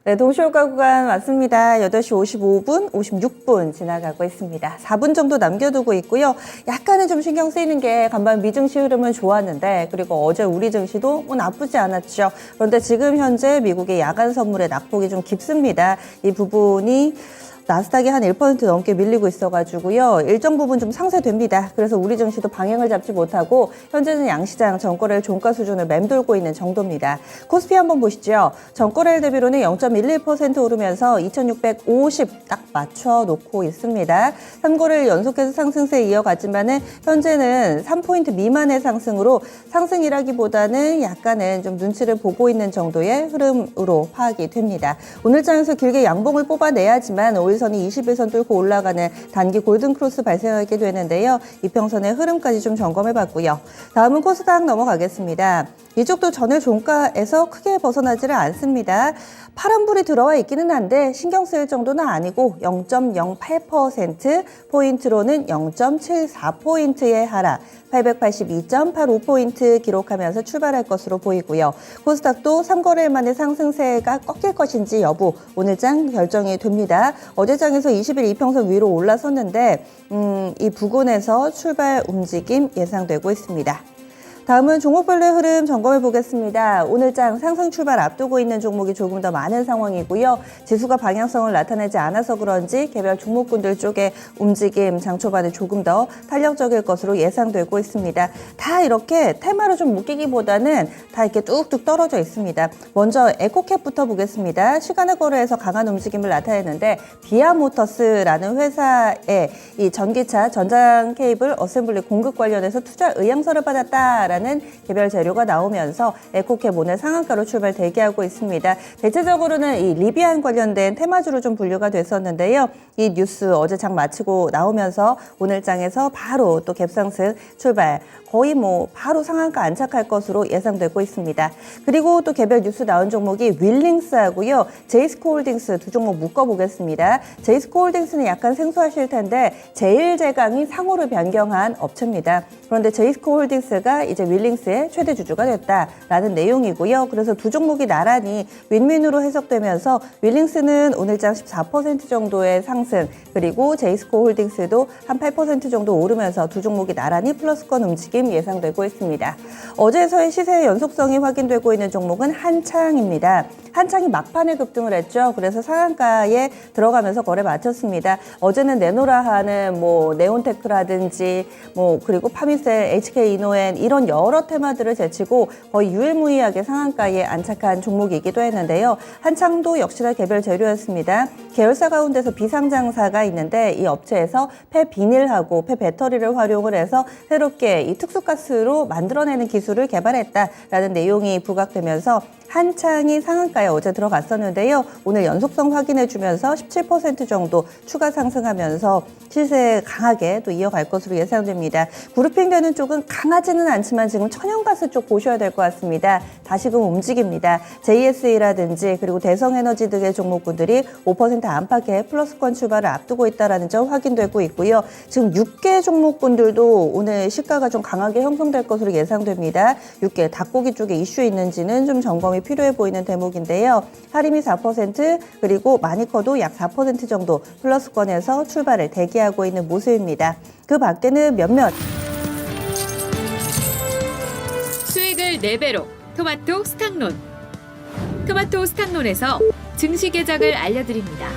네, 동시효과 구간 왔습니다. 8시 55분, 56분 지나가고 있습니다. 4분 정도 남겨두고 있고요. 약간은 좀 신경 쓰이는 게 간밤 미증시 흐름은 좋았는데, 그리고 어제 우리 증시도 뭐 나쁘지 않았죠. 그런데 지금 현재 미국의 야간 선물의 낙폭이 좀 깊습니다. 이 부분이 나스닥이 한 1% 넘게 밀리고 있어가지고요. 일정 부분 좀 상쇄됩니다. 그래서 우리 증시도 방향을 잡지 못하고 현재는 양시장 전거래일 종가 수준을 맴돌고 있는 정도입니다. 코스피 한번 보시죠. 전거래일 대비로는 0.11% 오르면서 2650 딱 맞춰놓고 있습니다. 3거래일 연속해서 상승세 이어갔지만은 현재는 3포인트 미만의 상승으로 상승이라기보다는 약간은 좀 눈치를 보고 있는 정도의 흐름으로 파악이 됩니다. 오늘 장에서 길게 양봉을 뽑아내야지만 오일선이 21선 뚫고 올라가는 단기 골든크로스 발생하게 되는데요. 이평선의 흐름까지 좀 점검해봤고요. 다음은 코스닥 넘어가겠습니다. 이쪽도 전일 종가에서 크게 벗어나지를 않습니다. 파란불이 들어와 있기는 한데 신경 쓰일 정도는 아니고 0.08%포인트로는 0.74포인트의 하락, 882.85포인트 기록하면서 출발할 것으로 보이고요. 코스닥도 3거래일 만에 상승세가 꺾일 것인지 여부 오늘 장 결정이 됩니다. 어제 장에서 20일 이평선 위로 올라섰는데 이 부근에서 출발 움직임 예상되고 있습니다. 다음은 종목별로의 흐름 점검해 보겠습니다. 오늘 장 상승 출발 앞두고 있는 종목이 조금 더 많은 상황이고요. 지수가 방향성을 나타내지 않아서 그런지 개별 종목군들 쪽의 움직임 장 초반에 조금 더 탄력적일 것으로 예상되고 있습니다. 다 이렇게 테마로 좀 묶이기보다는 다 이렇게 뚝뚝 떨어져 있습니다. 먼저 에코캡부터 보겠습니다. 시간의 거래에서 강한 움직임을 나타내는데 비아모터스라는 회사의 이 전기차 전장 케이블 어셈블리 공급 관련해서 투자 의향서를 받았다. 라는 개별 재료가 나오면서 에코캡 오늘 상한가로 출발 대기하고 있습니다. 대체적으로는 이 리비안 관련된 테마주로 좀 분류가 됐었는데요. 이 뉴스 어제 장 마치고 나오면서 오늘 장에서 바로 또 갭상승 출발, 거의 뭐 바로 상한가 안착할 것으로 예상되고 있습니다. 그리고 또 개별 뉴스 나온 종목이 윌링스하고요. 제이스코홀딩스 두 종목 묶어보겠습니다. 제이스코홀딩스는 약간 생소하실 텐데 제일제강이 상호를 변경한 업체입니다. 그런데 제이스코홀딩스가 이제 윌링스의 최대 주주가 됐다라는 내용이고요. 그래서 두 종목이 나란히 윈윈으로 해석되면서 윌링스는 오늘장 14% 정도의 상승, 그리고 제이스코홀딩스도 한 8% 정도 오르면서 두 종목이 나란히 플러스권 움직임 예상되고 있습니다. 어제서의 시세의 연속성이 확인되고 있는 종목은 한창입니다. 한창이 막판에 급등을 했죠. 그래서 상한가에 들어가면서 거래 마쳤습니다. 어제는 네노라하는 뭐 네온테크라든지 뭐 그리고 파미셀, HK이노엔 이런 여러 테마들을 제치고 거의 유일무이하게 상한가에 안착한 종목이기도 했는데요. 한창도 역시나 개별 재료였습니다. 계열사 가운데서 비상장사가 있는데 이 업체에서 폐비닐하고 폐배터리를 활용을 해서 새롭게 이 특수가스로 만들어내는 기술을 개발했다라는 내용이 부각되면서 한창이 상한가에 어제 들어갔었는데요. 오늘 연속성 확인해주면서 17% 정도 추가 상승하면서 시세 강하게 또 이어갈 것으로 예상됩니다. 그룹핑되는 쪽은 강하지는 않지만 지금 천연가스 쪽 보셔야 될 것 같습니다. 다시금 움직입니다. JSE라든지 그리고 대성에너지 등의 종목군들이 5% 안팎의 플러스권 출발을 앞두고 있다는 점 확인되고 있고요. 지금 6개 종목군들도 오늘 시가가 좀 강하게 형성될 것으로 예상됩니다. 6개 닭고기 쪽에 이슈 있는지는 좀 점검이 필요해 보이는 대목인데요. 하림이 4% 그리고 마니커도 약 4% 정도 플러스권에서 출발을 대기하고 있는 모습입니다. 그 밖에는 몇몇 수익을 4배로 토마토 스탁론. 토마토 스탁론에서 증시 계작을 알려드립니다.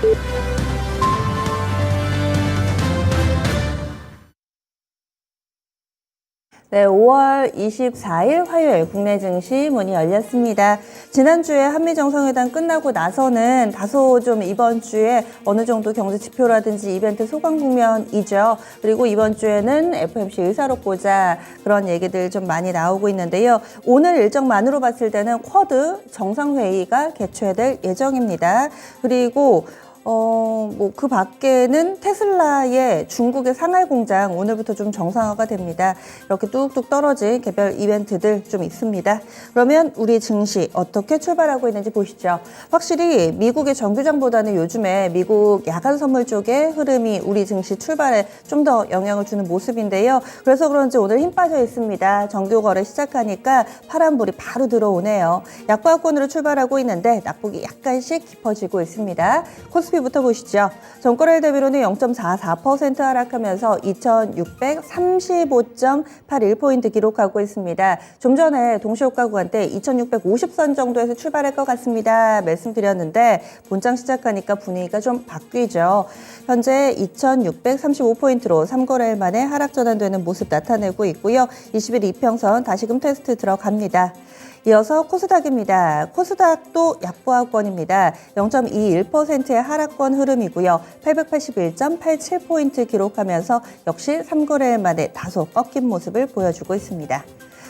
네, 5월 24일 화요일 국내 증시 문이 열렸습니다. 지난주에 한미정상회담 끝나고 나서는 다소 좀 이번 주에 어느 정도 경제 지표라든지 이벤트 소강 국면이죠. 그리고 이번 주에는 FOMC 의사록 보자 그런 얘기들 좀 많이 나오고 있는데요. 오늘 일정만으로 봤을 때는 쿼드 정상회의가 개최될 예정입니다. 그리고 뭐 그 밖에는 테슬라의 중국의 상하이 공장 오늘부터 좀 정상화가 됩니다. 이렇게 뚝뚝 떨어진 개별 이벤트들 좀 있습니다. 그러면 우리 증시 어떻게 출발하고 있는지 보시죠. 확실히 미국의 정규장보다는 요즘에 미국 야간 선물 쪽의 흐름이 우리 증시 출발에 좀 더 영향을 주는 모습인데요. 그래서 그런지 오늘 힘 빠져 있습니다. 정규 거래 시작하니까 파란불이 바로 들어오네요. 약보합권으로 출발하고 있는데 낙폭이 약간씩 깊어지고 있습니다. 코스피부터 보시죠. 전거래일 대비로는 0.44% 하락하면서 2635.81포인트 기록하고 있습니다. 좀 전에 동시효과 구간대 2650선 정도에서 출발할 것 같습니다. 말씀드렸는데 본장 시작하니까 분위기가 좀 바뀌죠. 현재 2635포인트로 3거래일 만에 하락 전환되는 모습 나타내고 있고요. 20일 이평선 다시금 테스트 들어갑니다. 이어서 코스닥입니다. 코스닥도 약보합권입니다. 0.21%의 하락권 흐름이고요. 881.87포인트 기록하면서 역시 3거래일 만에 다소 꺾인 모습을 보여주고 있습니다.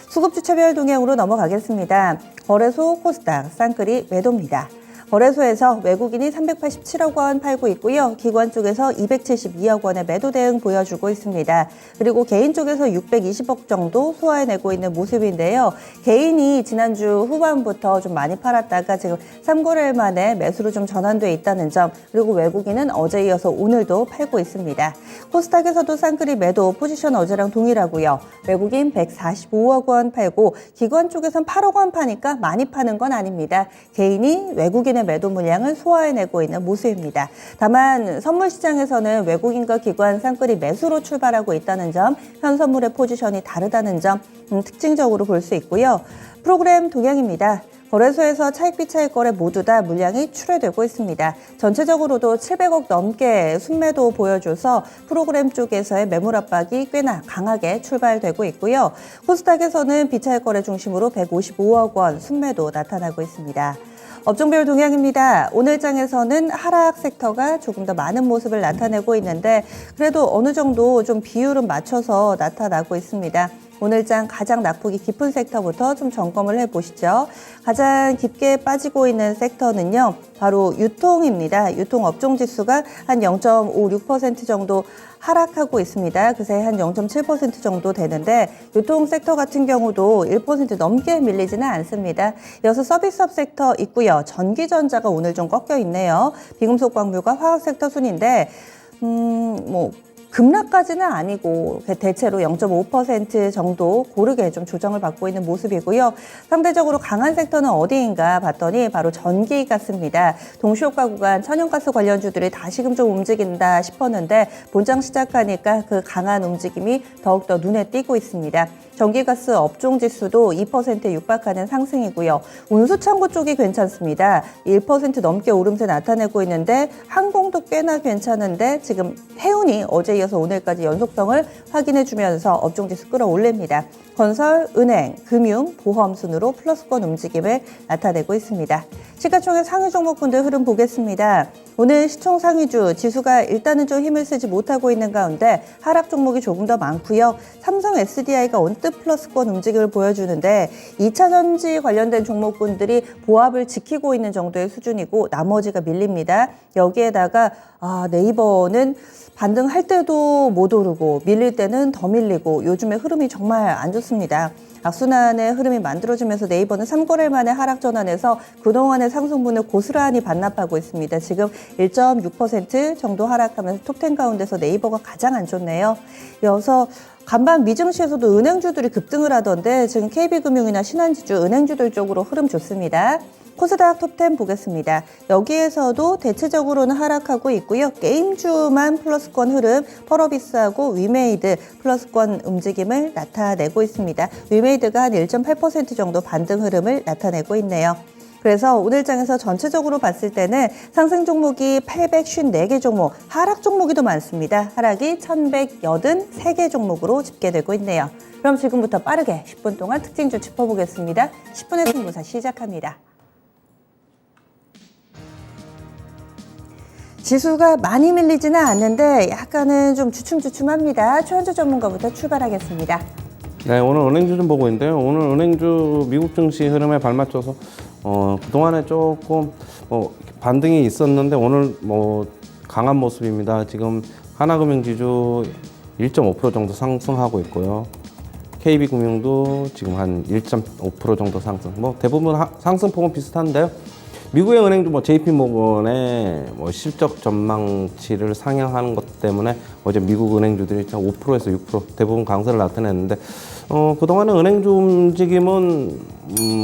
수급주체별 동향으로 넘어가겠습니다. 거래소 코스닥 쌍끌이 매도입니다. 거래소에서 외국인이 387억 원 팔고 있고요. 기관 쪽에서 272억 원의 매도 대응 보여주고 있습니다. 그리고 개인 쪽에서 620억 정도 소화해내고 있는 모습인데요. 개인이 지난주 후반부터 좀 많이 팔았다가 지금 3거래일 만에 매수로 좀 전환돼 있다는 점, 그리고 외국인은 어제 이어서 오늘도 팔고 있습니다. 코스닥에서도 쌍끌이 매도 포지션 어제랑 동일하고요. 외국인 145억 원 팔고 기관 쪽에선 8억 원 파니까 많이 파는 건 아닙니다. 개인이 외국인 매도 물량을 소화해내고 있는 모습입니다. 다만 선물 시장에서는 외국인과 기관 쌍끌이 매수로 출발하고 있다는 점, 현 선물의 포지션이 다르다는 점 특징적으로 볼 수 있고요. 프로그램 동향입니다. 거래소에서 차익 비차익 거래 모두 다 물량이 출회되고 있습니다. 전체적으로도 700억 넘게 순매도 보여줘서 프로그램 쪽에서의 매물 압박이 꽤나 강하게 출발되고 있고요. 코스닥에서는 비차익 거래 중심으로 155억 원 순매도 나타나고 있습니다. 업종별 동향입니다. 오늘 장에서는 하락 섹터가 조금 더 많은 모습을 나타내고 있는데 그래도 어느 정도 좀 비율은 맞춰서 나타나고 있습니다. 오늘 장 가장 낙폭이 깊은 섹터부터 좀 점검을 해보시죠. 가장 깊게 빠지고 있는 섹터는요, 바로 유통입니다. 유통 업종 지수가 한 0.56% 정도 하락하고 있습니다. 그새 한 0.7% 정도 되는데 유통 섹터 같은 경우도 1% 넘게 밀리지는 않습니다. 이어서 서비스업 섹터 있고요. 전기전자가 오늘 좀 꺾여 있네요. 비금속 광물과 화학 섹터 순인데 급락까지는 아니고 대체로 0.5% 정도 고르게 좀 조정을 받고 있는 모습이고요. 상대적으로 강한 섹터는 어디인가 봤더니 바로 전기가스입니다. 동시효과 구간 천연가스 관련주들이 다시금 좀 움직인다 싶었는데 본장 시작하니까 그 강한 움직임이 더욱더 눈에 띄고 있습니다. 전기가스 업종 지수도 2%에 육박하는 상승이고요. 운수창고 쪽이 괜찮습니다. 1% 넘게 오름세 나타내고 있는데 항공도 꽤나 괜찮은데 지금 해운이 어제 이어서 오늘까지 연속성을 확인해주면서 업종 지수 끌어올립니다. 건설, 은행, 금융, 보험 순으로 플러스권 움직임을 나타내고 있습니다. 시가총액 상위 종목군들 흐름 보겠습니다. 오늘 시총 상위주 지수가 일단은 좀 힘을 쓰지 못하고 있는 가운데 하락 종목이 조금 더 많고요. 삼성 SDI가 언뜻 플러스권 움직임을 보여주는데 2차 전지 관련된 종목군들이 보합을 지키고 있는 정도의 수준이고 나머지가 밀립니다. 여기에다가 네이버는 반등할 때도 못 오르고 밀릴 때는 더 밀리고 요즘에 흐름이 정말 안 좋습니다. 악순환의 흐름이 만들어지면서 네이버는 3거래일 만에 하락 전환해서 그동안의 상승분을 고스란히 반납하고 있습니다. 지금 1.6% 정도 하락하면서 톱10 가운데서 네이버가 가장 안 좋네요. 이어서 간밤 미증시에서도 은행주들이 급등을 하던데 지금 KB금융이나 신한지주 은행주들 쪽으로 흐름 좋습니다. 코스닥 톱10 보겠습니다. 여기에서도 대체적으로는 하락하고 있고요. 게임주만 플러스권 흐름, 펄어비스하고 위메이드 플러스권 움직임을 나타내고 있습니다. 위메이드가 한 1.8% 정도 반등 흐름을 나타내고 있네요. 그래서 오늘 장에서 전체적으로 봤을 때는 상승 종목이 854개 종목, 하락 종목이 더 많습니다. 하락이 1183개 종목으로 집계되고 있네요. 그럼 지금부터 빠르게 10분 동안 특징주 짚어보겠습니다. 10분의 승부사 시작합니다. 지수가 많이 밀리지는 않는데 약간은 좀 주춤주춤합니다. 최현주 전문가부터 출발하겠습니다. 네, 오늘 은행주 좀 보고 있는데요. 오늘 은행주 미국 증시 흐름에 발맞춰서 그동안에 조금 반등이 있었는데 오늘 강한 모습입니다. 지금 하나금융지주 1.5% 정도 상승하고 있고요. KB금융도 지금 한 1.5% 정도 상승. 대부분 상승폭은 비슷한데요. 미국의 은행도 JP모건의 실적 전망치를 상향하는 것 때문에 어제 미국 은행주들이 5%에서 6% 대부분 강세를 나타냈는데 그동안은 은행주 움직임은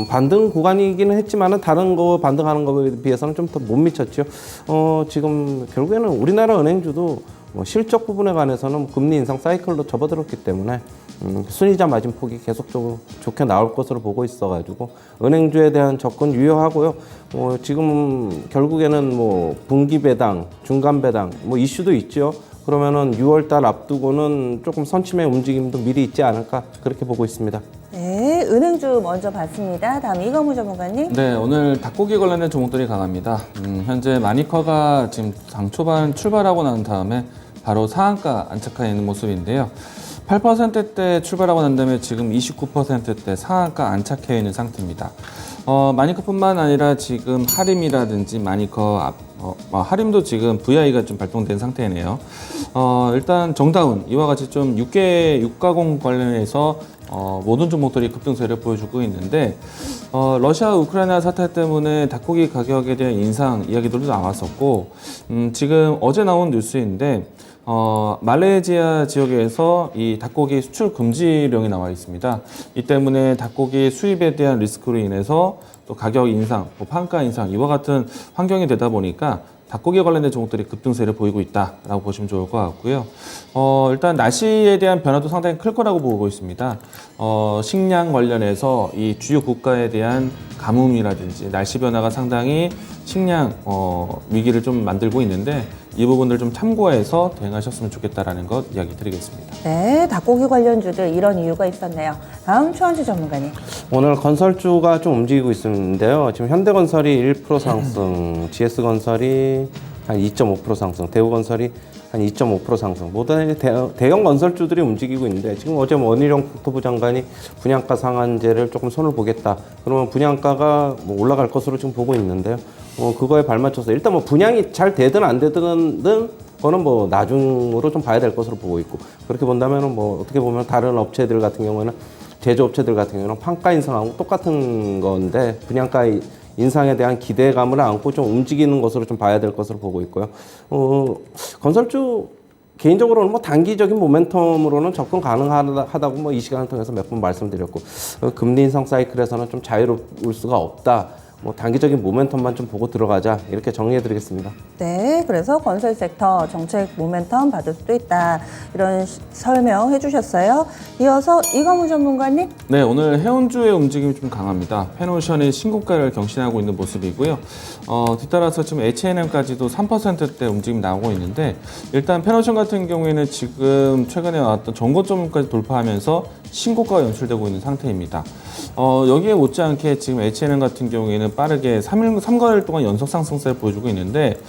반등 구간이기는 했지만은 다른 거 반등하는 거에 비해서는 좀 더 못 미쳤죠. 지금 결국에는 우리나라 은행주도 실적 부분에 관해서는 금리 인상 사이클로 접어들었기 때문에 순이자 마진폭이 계속적으로 좋게 나올 것으로 보고 있어가지고 은행주에 대한 접근 유효하고요. 지금 결국에는 분기 배당, 중간 배당 이슈도 있죠. 그러면은 6월달 앞두고는 조금 선침의 움직임도 미리 있지 않을까 그렇게 보고 있습니다. 네, 은행주 먼저 봤습니다. 다음 이건무 전문가님. 네, 오늘 닭고기 관련된 종목들이 강합니다. 현재 마니커가 지금 장 초반 출발하고 난 다음에 바로 상한가 안착해 있는 모습인데요. 8%대 출발하고 난 다음에 지금 29%대 상한가 안착해 있는 상태입니다. 마니커뿐만 아니라 지금 하림이라든지 마니커 하림도 지금 VI가 좀 발동된 상태네요. 일단 정다운 이와 같이 좀 육가공 관련해서 모든 종목들이 급등세를 보여주고 있는데 러시아 우크라이나 사태 때문에 닭고기 가격에 대한 인상 이야기들도 나왔었고 지금 어제 나온 뉴스인데 말레이시아 지역에서 이 닭고기 수출 금지령이 나와 있습니다. 이 때문에 닭고기 수입에 대한 리스크로 인해서 또 가격 인상, 판가 인상 이와 같은 환경이 되다 보니까 닭고기에 관련된 종목들이 급등세를 보이고 있다라고 보시면 좋을 것 같고요. 일단 날씨에 대한 변화도 상당히 클 거라고 보고 있습니다. 식량 관련해서 이 주요 국가에 대한 가뭄이라든지 날씨 변화가 상당히 식량 위기를 좀 만들고 있는데 이 부분들 좀 참고해서 대응하셨으면 좋겠다라는 것 이야기 드리겠습니다. 네, 닭고기 관련주들 이런 이유가 있었네요. 다음 최원주 전문가님. 오늘 건설주가 좀 움직이고 있는데요. 지금 현대건설이 1% 상승, GS건설이 한 2.5% 상승, 대우건설이 한 2.5% 상승. 모든 대형 건설주들이 움직이고 있는데 지금 어제 원희룡 국토부 장관이 분양가 상한제를 조금 손을 보겠다. 그러면 분양가가 올라갈 것으로 지금 보고 있는데요. 그거에 발맞춰서 일단 분양이 잘 되든 안 되든 그거는 나중으로 좀 봐야 될 것으로 보고 있고 그렇게 본다면은 어떻게 보면 다른 업체들 같은 경우에는 제조업체들 같은 경우는 판가 인상하고 똑같은 건데 분양가 인상에 대한 기대감을 안고 좀 움직이는 것으로 좀 봐야 될 것으로 보고 있고요. 건설주 개인적으로는 단기적인 모멘텀으로는 접근 가능하다고 이 시간을 통해서 몇 번 말씀드렸고 금리 인상 사이클에서는 좀 자유로울 수가 없다. 단기적인 모멘텀만 좀 보고 들어가자 이렇게 정리해드리겠습니다. 네, 그래서 건설 섹터 정책 모멘텀 받을 수도 있다 이런 설명해 주셨어요. 이어서 이건무 전문가님. 네, 오늘 해운주의 움직임이 좀 강합니다. 페노션이 신고가를 경신하고 있는 모습이고요. 뒤따라서 지금 H&M까지도 3%대 움직임이 나오고 있는데 일단 페노션 같은 경우에는 지금 최근에 나왔던 전고점까지 돌파하면서 신고가가 연출되고 있는 상태입니다. 여기에 못지않게 지금 H&M 같은 경우에는 빠르게 3거래일 동안 연속 상승세를 보여주고 있는데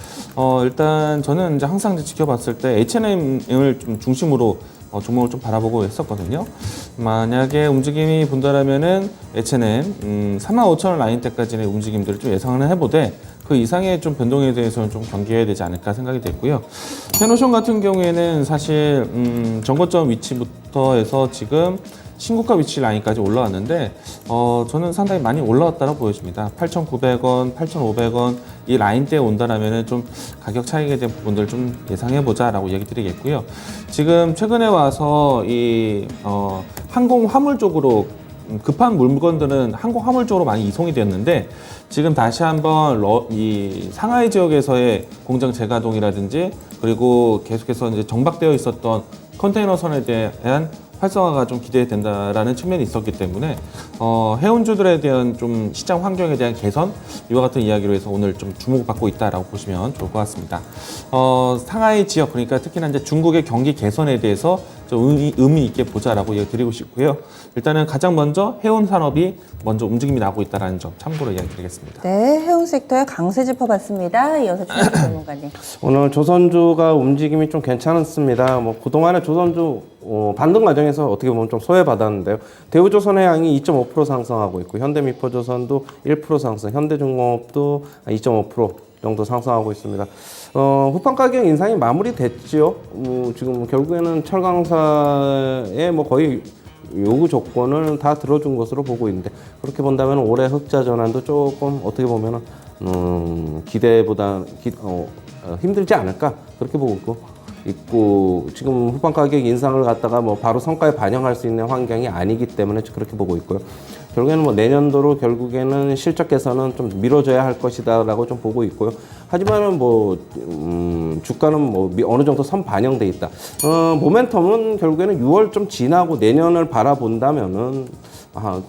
일단 저는 이제 항상 지켜봤을 때 H&M을 좀 중심으로 종목을 좀 바라보고 했었거든요. 만약에 움직임이 본다라면은 H&M 35,000원 라인 때까지의 움직임들을 좀 예상을 해보되 그 이상의 좀 변동에 대해서는 좀 경계해야 되지 않을까 생각이 됐고요. 페노션 같은 경우에는 사실 전고점 위치부터 해서 지금 신고가 위치 라인까지 올라왔는데 저는 상당히 많이 올라왔다고 보여집니다. 8,900원, 8,500원 이 라인대에 온다라면은 좀 가격 차익에 대한 부분들 좀 예상해보자라고 얘기 드리겠고요. 지금 최근에 와서 이 항공 화물 쪽으로 급한 물건들은 항공 화물 쪽으로 많이 이송이 되었는데 지금 다시 한번 이 상하이 지역에서의 공장 재가동이라든지 그리고 계속해서 이제 정박되어 있었던 컨테이너선에 대한 활성화가 좀 기대된다라는 측면이 있었기 때문에 해운주들에 대한 좀 시장 환경에 대한 개선 이와 같은 이야기로 해서 오늘 좀 주목받고 있다라고 보시면 좋을 것 같습니다. 상하이 지역 그러니까 특히나 이제 중국의 경기 개선에 대해서 좀 의미 있게 보자라고 이야기 드리고 싶고요. 일단은 가장 먼저 해운 산업이 먼저 움직임이 나고 있다는 점 참고로 이야기 드리겠습니다. 네, 해운 섹터의 강세 짚어봤습니다. 이어서 최현주 전문가님. 오늘 조선주가 움직임이 좀 괜찮았습니다. 뭐 그동안에 조선주 반등 과정에서 어떻게 보면 좀 소외받았는데요. 대우조선해양이 2.5% 상승하고 있고 현대미포조선도 1% 상승, 현대중공업도 2.5% 정도 상승하고 있습니다. 후판 가격 인상이 마무리됐지요. 지금 결국에는 철강사의 뭐 거의 요구 조건을 다 들어준 것으로 보고 있는데 그렇게 본다면 올해 흑자 전환도 조금 어떻게 보면은 기대보다 힘들지 않을까 그렇게 보고 있고 지금 후반 가격 인상을 갖다가 뭐 바로 성과에 반영할 수 있는 환경이 아니기 때문에 그렇게 보고 있고요. 결국에는 뭐 내년도로 결국에는 실적 개선은 좀 미뤄져야 할 것이다라고 좀 보고 있고요. 하지만은 뭐 주가는 뭐 어느 정도 선 반영돼 있다. 모멘텀은 결국에는 6월 좀 지나고 내년을 바라본다면은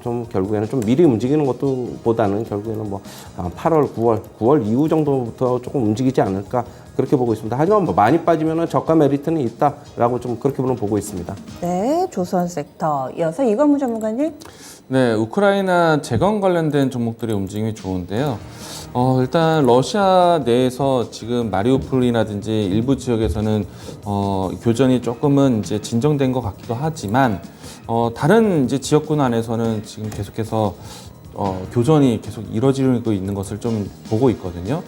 좀 결국에는 좀 미리 움직이는 것도 보다는 결국에는 뭐 8월, 9월 이후 정도부터 조금 움직이지 않을까 그렇게 보고 있습니다. 하지만 뭐 많이 빠지면은 저가 메리트는 있다라고 좀 그렇게 보고 있습니다. 네, 조선 섹터. 이어서 이건무 전문가님. 네, 우크라이나 재건 관련된 종목들의 움직임이 좋은데요. 일단 러시아 내에서 지금 마리우폴이라든지 일부 지역에서는 교전이 조금은 이제 진정된 것 같기도 하지만 다른 이제 지역군 안에서는 지금 계속해서 교전이 계속 이루어지고 있는 것을 좀 보고 있거든요.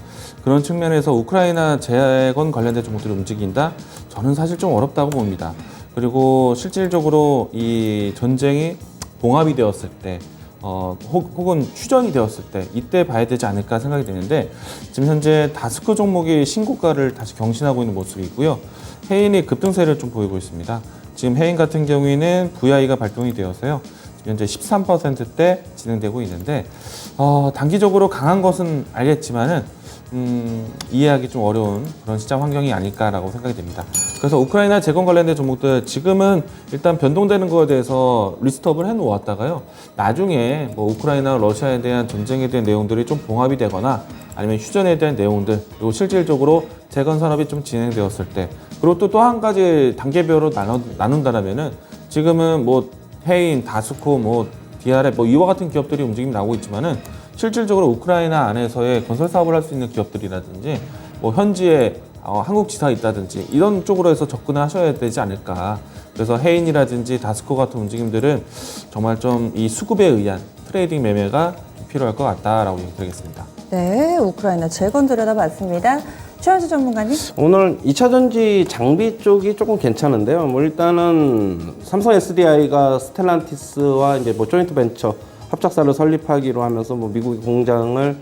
그런 측면에서 우크라이나 재건 관련된 종목들이 움직인다? 저는 사실 좀 어렵다고 봅니다. 그리고 실질적으로 이 전쟁이 봉합이 되었을 때 혹은 휴전이 되었을 때 이때 봐야 되지 않을까 생각이 되는데 지금 현재 다스코 종목이 신고가를 다시 경신하고 있는 모습이고요. 해인이 급등세를 좀 보이고 있습니다. 지금 해인 같은 경우에는 VI가 발동이 되어서요. 현재 13%대 진행되고 있는데 단기적으로 강한 것은 알겠지만은 이해하기 좀 어려운 그런 시장 환경이 아닐까라고 생각이 됩니다. 그래서 우크라이나 재건 관련된 종목들 지금은 일단 변동되는 거에 대해서 리스트업을 해놓았다가요. 나중에 뭐 우크라이나 러시아에 대한 전쟁에 대한 내용들이 좀 봉합이 되거나 아니면 휴전에 대한 내용들 그리고 실질적으로 재건 산업이 좀 진행되었을 때 그리고 또 한 가지 단계별로 나눈다라면은 지금은 뭐 해인, 다스코, 뭐 DRF 뭐 이와 같은 기업들이 움직임이 나오고 있지만은 실질적으로 우크라이나 안에서의 건설 사업을 할 수 있는 기업들이라든지 뭐 현지에 한국 지사가 있다든지 이런 쪽으로 해서 접근을 하셔야 되지 않을까. 그래서 해인이라든지 다스코 같은 움직임들은 정말 좀 이 수급에 의한 트레이딩 매매가 필요할 것 같다라고 얘기드리겠습니다. 네, 우크라이나 재건 들여다봤습니다. 최현주 전문가님. 오늘 2차 전지 장비 쪽이 조금 괜찮은데요. 뭐 일단은 삼성 SDI가 스텔란티스와 이제 뭐 조인트 벤처 합작사를 설립하기로 하면서 뭐 미국의 공장을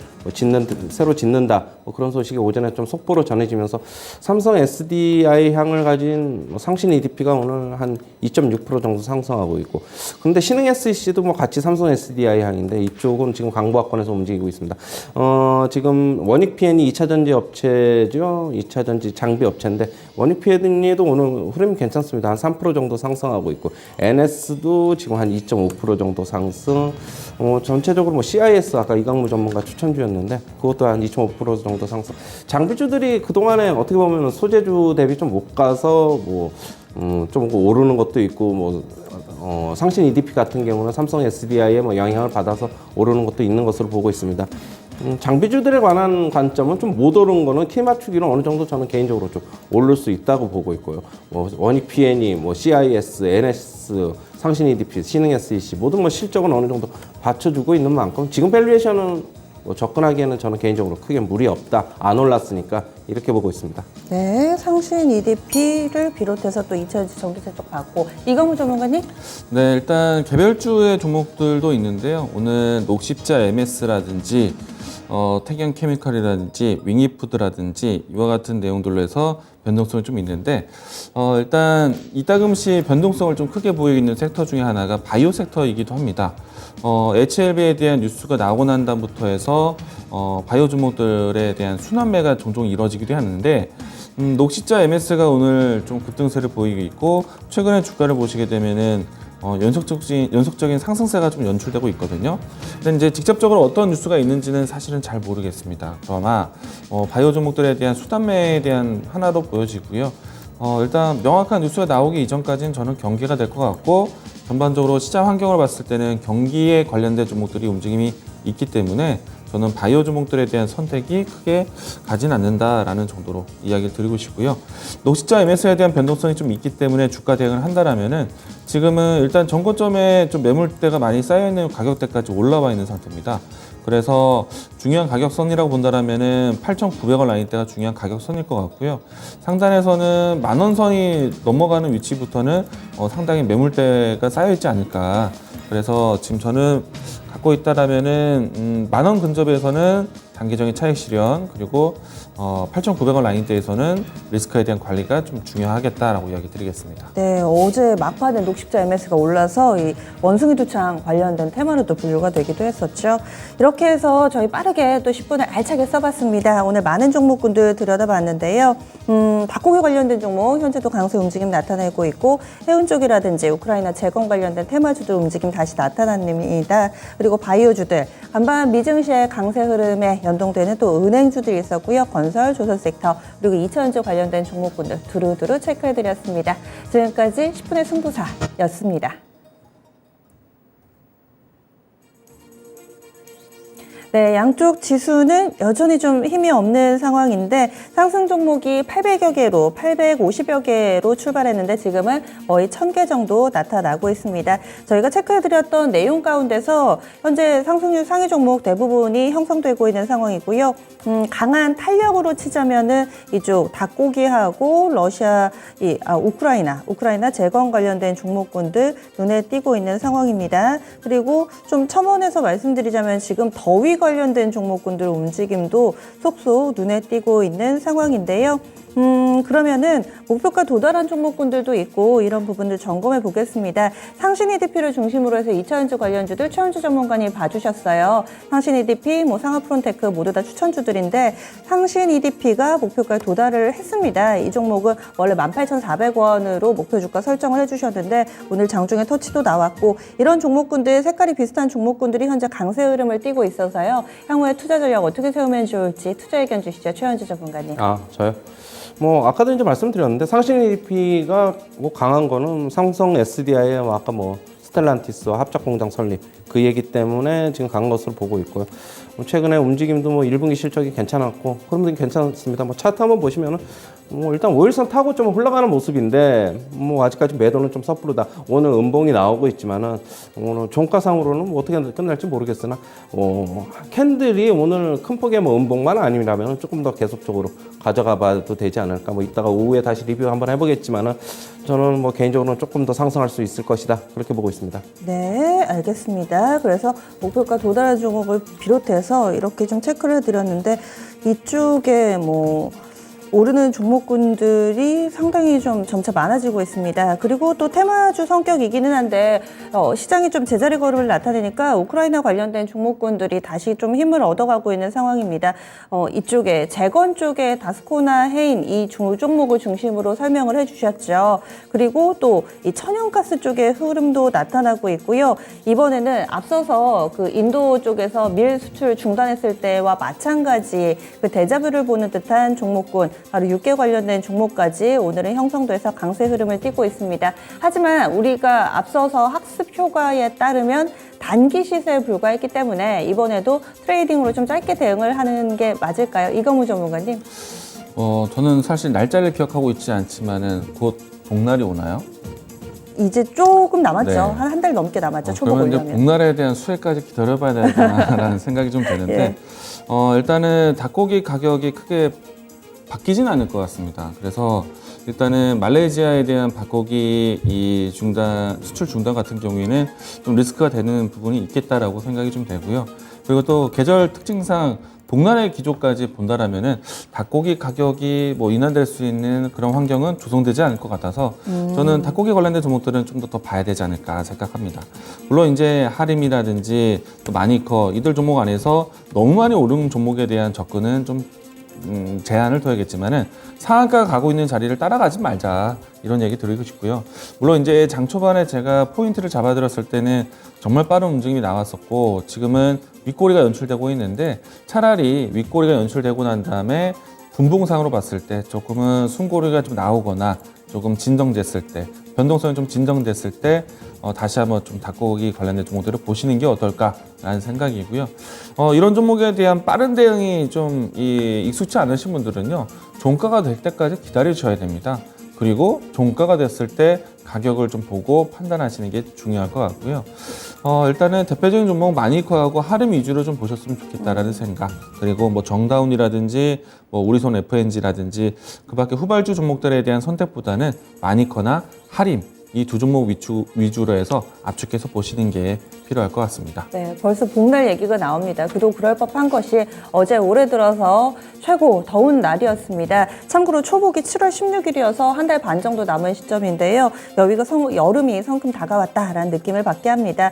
새로 짓는다 뭐 그런 소식이 오전에 좀 속보로 전해지면서 삼성 SDI 향을 가진 상신 EDP가 오늘 한 2.6% 정도 상승하고 있고 그런데 신흥 SEC도 뭐 같이 삼성 SDI 향인데 이쪽은 지금 강보합권에서 움직이고 있습니다. 지금 원익 P&E 2차 전지 업체죠. 2차 전지 장비 업체인데 원익 P&E도 오늘 흐름이 괜찮습니다. 한 3% 정도 상승하고 있고 NS도 지금 한 2.5% 정도 상승. 전체적으로 뭐 CIS 아까 이강무 전문가 추천주였는데 그것도 한 2.5% 정도 상승. 장비주들이 그동안에 어떻게 보면 소재주 대비 좀 못 가서 좀 오르는 것도 있고 상신 EDP 같은 경우는 삼성 SDI에 뭐 영향을 받아서 오르는 것도 있는 것으로 보고 있습니다. 장비주들에 관한 관점은 좀 못 오른 거는 키 맞추기는 어느 정도 저는 개인적으로 좀 오를 수 있다고 보고 있고요. 뭐 원익 P&E, 뭐 CIS, NS, 상신 EDP, 신흥 SEC 모든 뭐 실적은 어느 정도 받쳐주고 있는 만큼 지금 밸류에이션은 뭐 접근하기에는 저는 개인적으로 크게 무리 없다. 안 올랐으니까 이렇게 보고 있습니다. 네, 상신 EDP를 비롯해서 또 2차 전지 세쪽 봤고 이건무 전문가님. 네, 일단 개별주의 종목들도 있는데요. 오늘 녹십자 MS라든지 태경 케미칼이라든지 윙이푸드라든지 이와 같은 내용들로 해서 변동성이 좀 있는데 일단 이따금씩 변동성을 좀 크게 보이는 섹터 중에 하나가 바이오 섹터이기도 합니다. HLB에 대한 뉴스가 나오고 난 다음부터 해서 바이오 종목들에 대한 순환매가 종종 이루어지기도 하는데 녹십자 MS가 오늘 좀 급등세를 보이고 있고 최근에 주가를 보시게 되면은 연속적인 상승세가 좀 연출되고 있거든요. 근데 이제 직접적으로 어떤 뉴스가 있는지는 사실은 잘 모르겠습니다. 그러나 바이오 종목들에 대한 수단매에 대한 하나로 보여지고요. 일단 명확한 뉴스가 나오기 이전까지는 저는 경기가 될 것 같고 전반적으로 시장 환경을 봤을 때는 경기에 관련된 종목들이 움직임이 있기 때문에 저는 바이오 종목들에 대한 선택이 크게 가진 않는다라는 정도로 이야기를 드리고 싶고요. 녹시자 MS에 대한 변동성이 좀 있기 때문에 주가 대응을 한다라면은 지금은 일단 전고점에 좀 매물대가 많이 쌓여 있는 가격대까지 올라와 있는 상태입니다. 그래서 중요한 가격선이라고 본다라면은 8,900원 라인대가 중요한 가격선일 것 같고요. 상단에서는 만원 선이 넘어가는 위치부터는 상당히 매물대가 쌓여 있지 않을까. 그래서 지금 저는 갖고 있다라면은 만원 근접에서는 단기적인 차익 실현 그리고 8,900원 라인대에서는 리스크에 대한 관리가 좀 중요하겠다라고 이야기 드리겠습니다. 네, 어제 막판에 녹십자 MS가 올라서 이 원숭이 두창 관련된 테마로 또 분류가 되기도 했었죠. 이렇게 해서 저희 빠르게 또 10분을 알차게 써봤습니다. 오늘 많은 종목군들 들여다봤는데요. 닭고기 관련된 종목 현재도 강세 움직임 나타내고 있고 해운 쪽이라든지 우크라이나 재건 관련된 테마주들 움직임 다시 나타납니다. 그리고 바이오주들 간밤 미증시의 강세 흐름에 연동되는 또 은행주들이 있었고요. 건설, 조선 섹터 그리고 2차전지 관련된 종목군들 두루두루 체크해드렸습니다. 지금까지 10분의 승부사였습니다. 네, 양쪽 지수는 여전히 좀 힘이 없는 상황인데 상승 종목이 800여 개로 850여 개로 출발했는데 지금은 거의 1000개 정도 나타나고 있습니다. 저희가 체크해드렸던 내용 가운데서 현재 상승률 상위 종목 대부분이 형성되고 있는 상황이고요. 강한 탄력으로 치자면은 이쪽 닭고기하고 러시아, 우크라이나 재건 관련된 종목군들 눈에 띄고 있는 상황입니다. 그리고 좀 첨언해서 말씀드리자면 지금 더위 관련된 종목군들 움직임도 속속 눈에 띄고 있는 상황인데요. 그러면은 목표가 도달한 종목군들도 있고 이런 부분들 점검해 보겠습니다. 상신 EDP를 중심으로 해서 2차전지 관련주들 최원주 전문가님 봐주셨어요. 상신 EDP, 상하프론테크 모두 다 추천주들인데 상신 EDP가 목표가에 도달을 했습니다. 이 종목은 원래 18,400원으로 목표 주가 설정을 해주셨는데 오늘 장중에 터치도 나왔고 이런 종목군들 색깔이 비슷한 종목군들이 현재 강세 흐름을 띠고 있어서요. 향후에 투자 전략 어떻게 세우면 좋을지 투자 의견 주시죠. 최원주 전문가님. 저요? 아까도 이제 말씀드렸는데 상신 EDP가 강한 거는 삼성 SDI의 아까 스텔란티스와 합작 공장 설립 그 얘기 때문에 지금 강한 것으로 보고 있고요. 최근에 움직임도 1분기 실적이 괜찮았고 흐름도 괜찮습니다. 차트 한번 보시면은 일단 5일선 타고 좀 흘러가는 모습인데 아직까지 매도는 좀 섣부르다. 오늘 음봉이 나오고 있지만은 오늘 종가상으로는 어떻게 끝날지 모르겠으나 캔들이 오늘 큰 폭의 음봉만 아니라면 조금 더 계속적으로 가져가 봐도 되지 않을까. 이따가 오후에 다시 리뷰 한번 해보겠지만은 저는 개인적으로는 조금 더 상승할 수 있을 것이다. 그렇게 보고 있습니다. 네, 알겠습니다. 그래서 목표가 도달한 종목을 비롯해서 이렇게 좀 체크를 해드렸는데 이쪽에 오르는 종목군들이 상당히 좀 점차 많아지고 있습니다. 그리고 또 테마주 성격이기는 한데 시장이 좀 제자리 걸음을 나타내니까 우크라이나 관련된 종목군들이 다시 좀 힘을 얻어가고 있는 상황입니다. 이쪽에 재건 쪽에 다스코나 해인 이 종목을 중심으로 설명을 해주셨죠. 그리고 또 이 천연가스 쪽의 흐름도 나타나고 있고요. 이번에는 앞서서 그 인도 쪽에서 밀 수출 중단했을 때와 마찬가지 그 데자뷰를 보는 듯한 종목군 바로 육계 관련된 종목까지 오늘은 형성돼서 강세 흐름을 띠고 있습니다. 하지만 우리가 앞서서 학습 효과에 따르면 단기 시세에 불과했기 때문에 이번에도 트레이딩으로 좀 짧게 대응을 하는 게 맞을까요? 이건무 전문가님. 저는 사실 날짜를 기억하고 있지 않지만은 곧 복날이 오나요? 이제 조금 남았죠. 네. 한 달 넘게 남았죠. 초보 그러면 이제 보려면. 복날에 대한 수혜까지 기다려봐야 되나라는 생각이 좀 드는데 일단은 닭고기 가격이 크게 바뀌진 않을 것 같습니다. 그래서 일단은 말레이시아에 대한 닭고기 이 수출 중단 같은 경우에는 좀 리스크가 되는 부분이 있겠다라고 생각이 좀 되고요. 그리고 또 계절 특징상 복날의 기조까지 본다라면은 닭고기 가격이 인하될 수 있는 그런 환경은 조성되지 않을 것 같아서 저는 닭고기 관련된 종목들은 좀 더 봐야 되지 않을까 생각합니다. 물론 이제 하림이라든지 또 마니커 이들 종목 안에서 너무 많이 오른 종목에 대한 접근은 좀 제한을 둬야겠지만은 상한가가 가고 있는 자리를 따라가지 말자 이런 얘기 드리고 싶고요. 물론 이제 장 초반에 제가 포인트를 잡아들었을 때는 정말 빠른 움직임이 나왔었고 지금은 윗꼬리가 연출되고 있는데 차라리 윗꼬리가 연출되고 난 다음에 분봉상으로 봤을 때 조금은 숨고르기가 좀 나오거나 조금 진정됐을 때, 변동성이 좀 진정됐을 때 다시 한번 좀 닭고기 관련된 종목들을 보시는 게 어떨까라는 생각이고요. 이런 종목에 대한 빠른 대응이 좀 익숙치 않으신 분들은요, 종가가 될 때까지 기다려 주셔야 됩니다. 그리고 종가가 됐을 때 가격을 좀 보고 판단하시는 게 중요할 것 같고요. 일단은 대표적인 종목 마니커하고 하름 위주로 좀 보셨으면 좋겠다라는 생각. 그리고 뭐 정다운이라든지 뭐 우리손 FNG라든지 그밖에 후발주 종목들에 대한 선택보다는 마니커나 하림 이 두 종목 위주로 해서 압축해서 보시는 게 필요할 것 같습니다. 네, 벌써 복날 얘기가 나옵니다. 그도 그럴 법한 것이 어제 올해 들어서 최고 더운 날이었습니다. 참고로 초복이 7월 16일이어서 한 달 반 정도 남은 시점인데요. 여름이 성큼 다가왔다라는 느낌을 받게 합니다.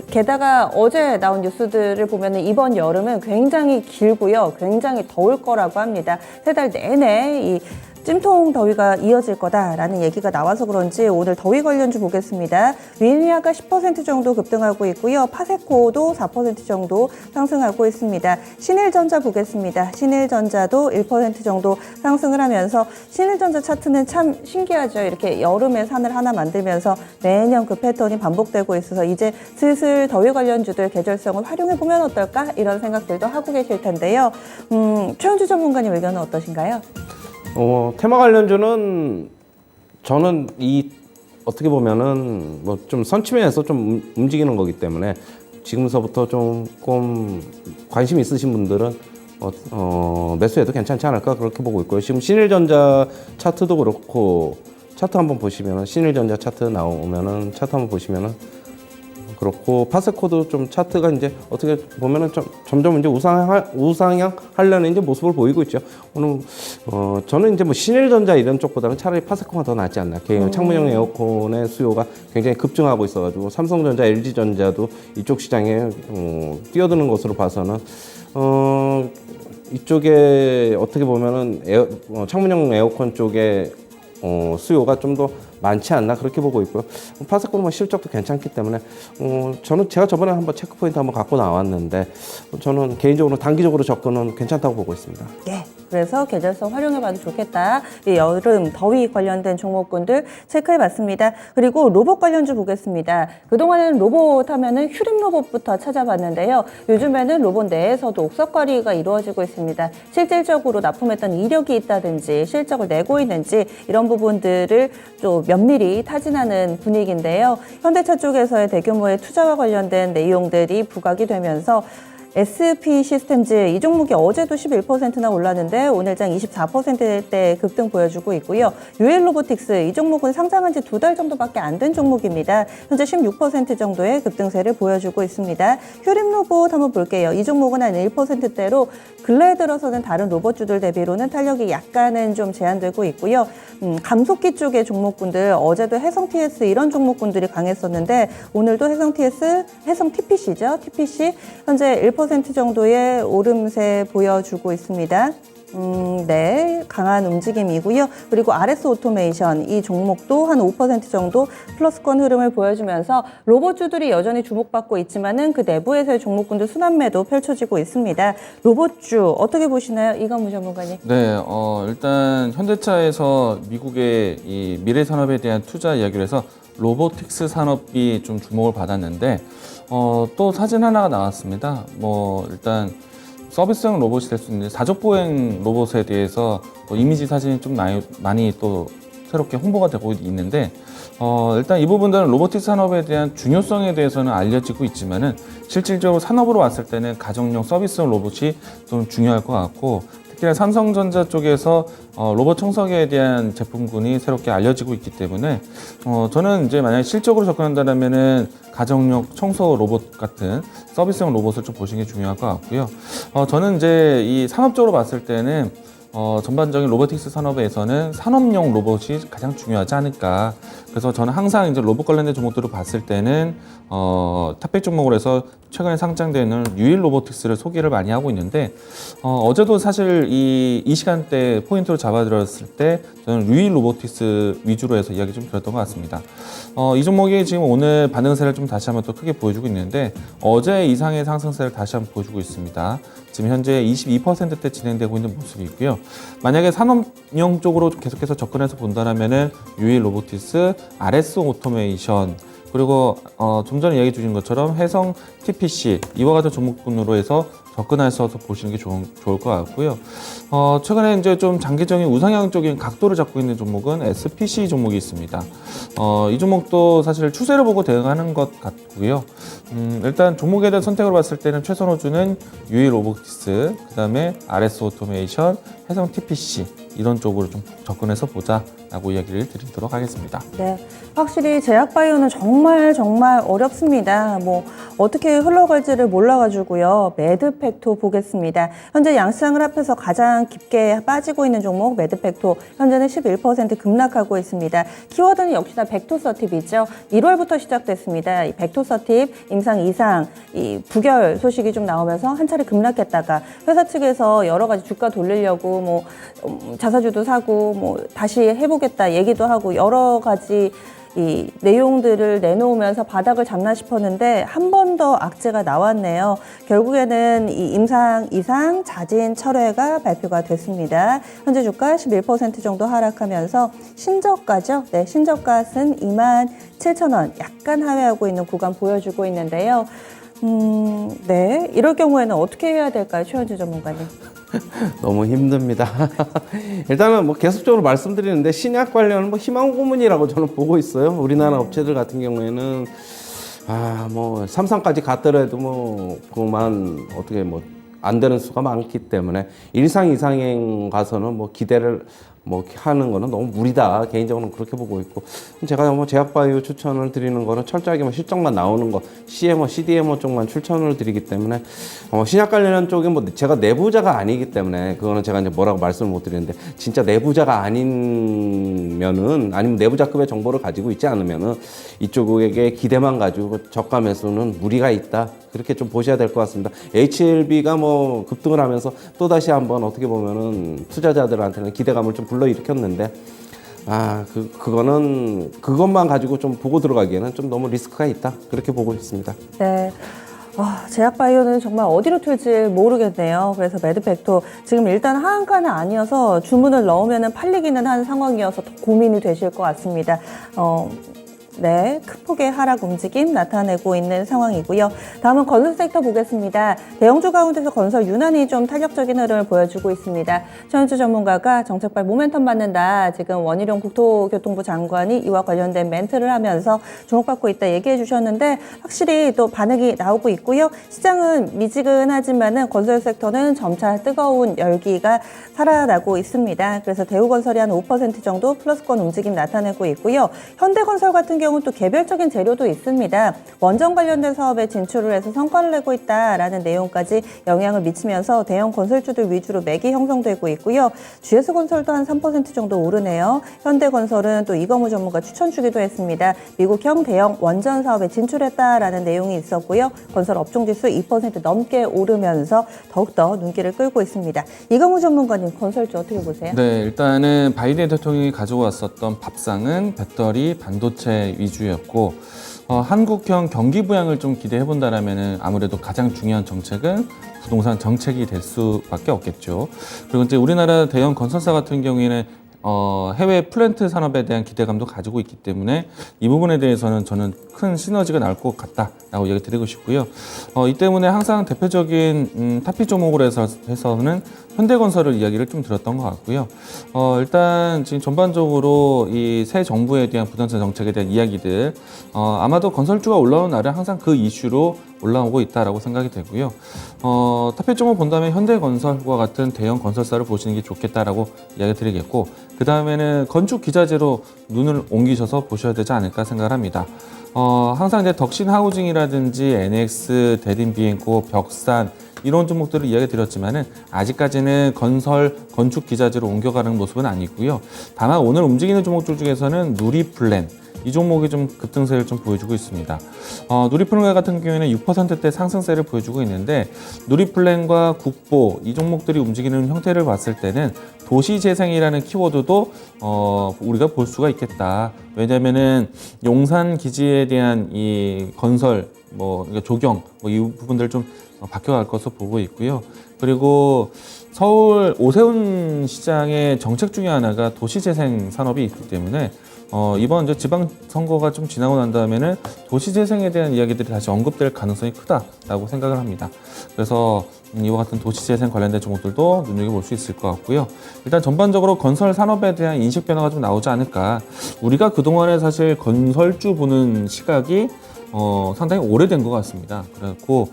게다가 어제 나온 뉴스들을 보면 이번 여름은 굉장히 길고요. 굉장히 더울 거라고 합니다. 세 달 내내 이 찜통 더위가 이어질 거다라는 얘기가 나와서 그런지 오늘 더위 관련주 보겠습니다. 위니아가 10% 정도 급등하고 있고요. 파세코도 4% 정도 상승하고 있습니다. 신일전자 보겠습니다. 신일전자도 1% 정도 상승을 하면서 신일전자 차트는 참 신기하죠. 이렇게 여름에 산을 하나 만들면서 매년 그 패턴이 반복되고 있어서 이제 슬슬 더위 관련주들 계절성을 활용해보면 어떨까? 이런 생각들도 하고 계실 텐데요. 최은주 전문가님 의견은 어떠신가요? 테마 관련주는 저는 어떻게 보면은 뭐 좀 선침해서 좀 움직이는 거기 때문에 지금서부터 조금 관심 있으신 분들은 매수해도 괜찮지 않을까 그렇게 보고 있고요. 지금 신일전자 차트도 그렇고 차트 한번 보시면은 신일전자 차트 나오면은 차트 한번 보시면은 그렇고 파세코도 좀 차트가 이제 어떻게 보면은 점점 이제 우상향 하려는 이제 모습을 보이고 있죠. 오늘 저는 이제 뭐 신일전자 이런 쪽보다는 차라리 파세코가 더 낫지 않나. 창문형 에어컨의 수요가 굉장히 급증하고 있어가지고 삼성전자, LG전자도 이쪽 시장에 뛰어드는 것으로 봐서는 이쪽에 어떻게 보면은 창문형 에어컨 쪽에 수요가 좀 더 많지 않나 그렇게 보고 있고요. 파세코는 뭐 실적도 괜찮기 때문에 제가 저번에 한번 체크 포인트 한번 갖고 나왔는데 저는 개인적으로 단기적으로 접근은 괜찮다고 보고 있습니다. 네, 그래서 계절성 활용해봐도 좋겠다. 이 여름 더위 관련된 종목군들 체크해봤습니다. 그리고 로봇 관련주 보겠습니다. 그동안은 로봇 하면은 휴림 로봇부터 찾아봤는데요. 요즘에는 로봇 내에서도 옥석 관리가 이루어지고 있습니다. 실질적으로 납품했던 이력이 있다든지 실적을 내고 있는지 이런 부분들을 좀 면밀히 타진하는 분위기인데요. 현대차 쪽에서의 대규모의 투자와 관련된 내용들이 부각이 되면서 SP 시스템즈 이 종목이 어제도 11%나 올랐는데 오늘장 24%대 급등 보여주고 있고요. UL 로보틱스 이 종목은 상장한 지 2달 정도밖에 안 된 종목입니다. 현재 16% 정도의 급등세를 보여주고 있습니다. 휴림 로봇 한번 볼게요. 이 종목은 한 1%대로 근래에 들어서는 다른 로봇주들 대비로는 탄력이 약간은 좀 제한되고 있고요. 감속기 쪽의 종목군들 어제도 해성 TS 이런 종목군들이 강했었는데 오늘도 해성 TPC죠. TPC 현재 1% 정도의 오름세 보여주고 있습니다. 네, 강한 움직임이고요. 그리고 RS 오토메이션 이 종목도 한 5% 정도 플러스권 흐름을 보여주면서 로봇주들이 여전히 주목받고 있지만은 그 내부에서의 종목군들 순환매도 펼쳐지고 있습니다. 로봇주 어떻게 보시나요, 이건무 전문가님? 네, 일단 현대차에서 미국의 이 미래 산업에 대한 투자 이야기를 해서 로보틱스 산업이 좀 주목을 받았는데 또 사진 하나가 나왔습니다. 일단 서비스형 로봇이 될 수 있는데 사족보행 로봇에 대해서 이미지 사진이 좀 많이 또 새롭게 홍보가 되고 있는데 일단 이 부분들은 로보틱스 산업에 대한 중요성에 대해서는 알려지고 있지만은 실질적으로 산업으로 왔을 때는 가정용 서비스형 로봇이 좀 중요할 것 같고 특히나 삼성전자 쪽에서 로봇 청소기에 대한 제품군이 새롭게 알려지고 있기 때문에 저는 이제 만약에 실적으로 접근한다면은 가정용 청소 로봇 같은 서비스형 로봇을 좀 보시는 게 중요할 것 같고요. 저는 이제 이 산업적으로 봤을 때는 전반적인 로보틱스 산업에서는 산업용 로봇이 가장 중요하지 않을까. 그래서 저는 항상 이제 로봇 관련된 종목들을 봤을 때는 탑백 종목으로 해서 최근에 상장되는 유일 로보틱스를 소개를 많이 하고 있는데 어제도 사실 이 시간대 포인트로 잡아들었을 때 저는 유일 로보틱스 위주로 해서 이야기 좀 드렸던 것 같습니다. 이 종목이 지금 오늘 반등세를 좀 다시 한번 또 크게 보여주고 있는데 어제 이상의 상승세를 다시 한번 보여주고 있습니다. 지금 현재 22%대 진행되고 있는 모습이고요. 만약에 산업용 쪽으로 계속해서 접근해서 본다면은 UA 로보티스, RS 오토메이션, 그리고 좀 전에 이야기 주신 것처럼 해성 TPC 이와 같은 종목군으로 해서 접근하셔서 보시는 게 좋을 것 같고요. 최근에 이제 좀 장기적인 우상향적인 각도를 잡고 있는 종목은 SPC 종목이 있습니다. 이 종목도 사실 추세를 보고 대응하는 것 같고요. 일단 종목에 대한 선택을 봤을 때는 최선호주는 UA 로보티스, 그다음에 RS 오토메이션, 해성 TPC 이런 쪽으로 좀 접근해서 보자라고 이야기를 드리도록 하겠습니다. 네, 확실히 제약바이오는 정말 어렵습니다. 뭐 어떻게 흘러갈지를 몰라가지고요. 매드팩토 보겠습니다. 현재 양시장을 합해서 가장 깊게 빠지고 있는 종목 매드팩토, 현재는 11% 급락하고 있습니다. 키워드는 역시나 벡토서팁이죠. 1월부터 시작됐습니다. 이 벡토서팁 임상 이상 이 부결 소식이 좀 나오면서 한 차례 급락했다가 회사 측에서 여러 가지 주가 돌리려고 뭐 자사주도 사고 뭐 다시 해보겠다 얘기도 하고 여러 가지 이 내용들을 내놓으면서 바닥을 잡나 싶었는데 한 번 더 악재가 나왔네요. 결국에는 이 임상 이상 자진 철회가 발표가 됐습니다. 현재 주가 11% 정도 하락하면서 신저가죠. 네, 신저가는 27,000원 약간 하회하고 있는 구간 보여주고 있는데요. 네, 이럴 경우에는 어떻게 해야 될까요, 최현주 전문가님? 너무 힘듭니다. 일단은 뭐 계속적으로 말씀드리는데 신약 관련은 뭐 희망 고문이라고 저는 보고 있어요. 우리나라 업체들 같은 경우에는 뭐 삼성까지 갔더라도 뭐 그만 어떻게 뭐 안 되는 수가 많기 때문에 일상 이상행 가서는 뭐 기대를 뭐 하는 거는 너무 무리다. 개인적으로는 그렇게 보고 있고, 제가 뭐 제약바이오 추천을 드리는 거는 철저하게 뭐 실적만 나오는 거, CMO, CDMO 쪽만 추천을 드리기 때문에 신약 관련 쪽에 뭐 제가 내부자가 아니기 때문에 그거는 제가 이제 뭐라고 말씀을 못 드리는데, 진짜 내부자가 아니면 내부자급의 정보를 가지고 있지 않으면은 이쪽에게 기대만 가지고 저가 매수는 무리가 있다. 그렇게 좀 보셔야 될 것 같습니다. HLB가 뭐 급등을 하면서 또 다시 한번 어떻게 보면은 투자자들한테는 기대감을 좀 불러일으켰는데, 그거는 그것만 가지고 좀 보고 들어가기에는 좀 너무 리스크가 있다. 그렇게 보고 있습니다. 네. 제약바이오는 정말 어디로 튈지 모르겠네요. 그래서 매드팩토 지금 일단 하한가는 아니어서 주문을 넣으면 팔리기는 한 상황이어서 더 고민이 되실 것 같습니다. 네, 큰 폭의 하락 움직임 나타내고 있는 상황이고요. 다음은 건설 섹터 보겠습니다. 대형주 가운데서 건설 유난히 좀 탄력적인 흐름을 보여주고 있습니다. 최현주 전문가가 정책발 모멘텀 받는다. 지금 원희룡 국토교통부 장관이 이와 관련된 멘트를 하면서 주목받고 있다 얘기해 주셨는데, 확실히 또 반응이 나오고 있고요. 시장은 미지근하지만은 건설 섹터는 점차 뜨거운 열기가 살아나고 있습니다. 그래서 대우건설이 한 5% 정도 플러스권 움직임 나타내고 있고요. 현대건설 같은 경우는 또 개별적인 재료도 있습니다. 원전 관련된 사업에 진출을 해서 성과를 내고 있다라는 내용까지 영향을 미치면서 대형 건설주들 위주로 매기 형성되고 있고요. GS건설도 한 3% 정도 오르네요. 현대건설은 또 이거무 전문가 추천 주기도 했습니다. 미국형 대형 원전 사업에 진출했다라는 내용이 있었고요. 건설 업종지수 2% 넘게 오르면서 더욱더 눈길을 끌고 있습니다. 이거무 전문가님, 건설주 어떻게 보세요? 네, 일단은 바이든 대통령이 가지고 왔었던 밥상은 배터리, 반도체 위주였고, 한국형 경기 부양을 좀 기대해 본다라면은 아무래도 가장 중요한 정책은 부동산 정책이 될 수밖에 없겠죠. 그리고 이제 우리나라 대형 건설사 같은 경우에는 해외 플랜트 산업에 대한 기대감도 가지고 있기 때문에 이 부분에 대해서는 저는 큰 시너지가 나올 것 같다라고 얘기 드리고 싶고요. 이 때문에 항상 대표적인 탑피 종목으로 해서는 현대건설을 이야기를 좀 들었던 것 같고요. 일단 지금 전반적으로 이 새 정부에 대한 부동산 정책에 대한 이야기들, 아마도 건설주가 올라오는 날은 항상 그 이슈로 올라오고 있다라고 생각이 되고요. 탑피 종목 본다면 현대건설과 같은 대형 건설사를 보시는 게 좋겠다라고 이야기 드리겠고, 그 다음에는 건축 기자재로 눈을 옮기셔서 보셔야 되지 않을까 생각을 합니다. 항상 이제 덕신 하우징이라든지 NX, 대림비행고, 벽산 이런 종목들을 이야기 드렸지만은 아직까지는 건축 기자재로 옮겨가는 모습은 아니고요. 다만 오늘 움직이는 종목들 중에서는 누리플랜, 이 종목이 좀 급등세를 좀 보여주고 있습니다. 누리플랜 같은 경우에는 6%대 상승세를 보여주고 있는데 누리플랜과 국보 이 종목들이 움직이는 형태를 봤을 때는 도시재생이라는 키워드도 우리가 볼 수가 있겠다. 왜냐면은 용산 기지에 대한 이 건설, 그러니까 조경, 이 부분들 좀 바뀌어갈 것으로 보고 있고요. 그리고 서울 오세훈 시장의 정책 중에 하나가 도시재생 산업이 있기 때문에 이번 이제 지방선거가 좀 지나고 난 다음에는 도시재생에 대한 이야기들이 다시 언급될 가능성이 크다라고 생각을 합니다. 그래서 이와 같은 도시재생 관련된 종목들도 눈여겨볼 수 있을 것 같고요. 일단 전반적으로 건설 산업에 대한 인식 변화가 좀 나오지 않을까. 우리가 그동안에 사실 건설주 보는 시각이 상당히 오래된 것 같습니다. 그렇고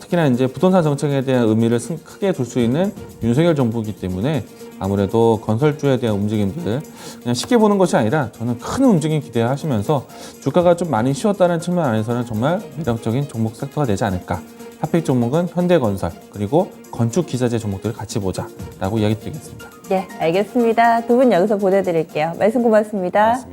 특히나 이제 부동산 정책에 대한 의미를 크게 둘 수 있는 윤석열 정부이기 때문에 아무래도 건설주에 대한 움직임들 그냥 쉽게 보는 것이 아니라 저는 큰 움직임 기대하시면서 주가가 좀 많이 쉬었다는 측면 안에서는 정말 매력적인 종목 섹터가 되지 않을까. 탑픽 종목은 현대건설 그리고 건축기자재 종목들을 같이 보자라고 이야기 드리겠습니다. 예, 알겠습니다. 두 분 여기서 보내드릴게요. 말씀 고맙습니다. 고맙습니다.